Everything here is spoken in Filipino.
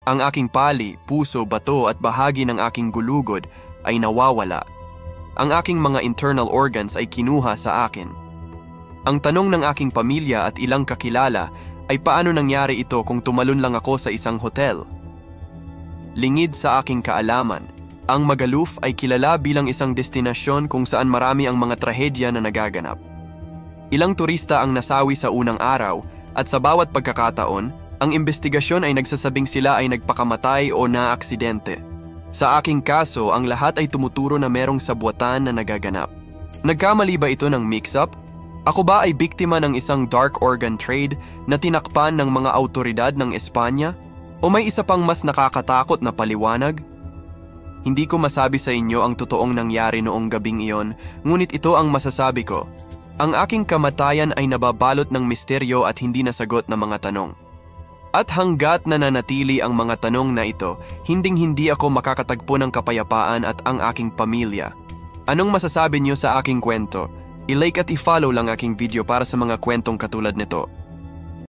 Ang aking pali, puso, bato at bahagi ng aking gulugod ay nawawala. Ang aking mga internal organs ay kinuha sa akin. Ang tanong ng aking pamilya at ilang kakilala ay paano nangyari ito kung tumalon lang ako sa isang hotel. Lingid sa aking kaalaman, ang Magaluf ay kilala bilang isang destinasyon kung saan marami ang mga trahedya na nagaganap. Ilang turista ang nasawi sa unang araw at sa bawat pagkakataon, ang investigasyon ay nagsasabing sila ay nagpakamatay o naaksidente. Sa aking kaso, ang lahat ay tumuturo na merong sabwatan na nagaganap. Nagkamali ba ito ng mix-up? Ako ba ay biktima ng isang dark organ trade na tinakpan ng mga autoridad ng Espanya? O may isa pang mas nakakatakot na paliwanag? Hindi ko masabi sa inyo ang totoong nangyari noong gabing iyon, ngunit ito ang masasabi ko. Ang aking kamatayan ay nababalot ng misteryo at hindi nasagot na mga tanong. At hanggat nananatili ang mga tanong na ito, hinding-hindi ako makakatagpo ng kapayapaan at ang aking pamilya. Anong masasabi niyo sa aking kwento? I-like at i-follow lang aking video para sa mga kwentong katulad nito.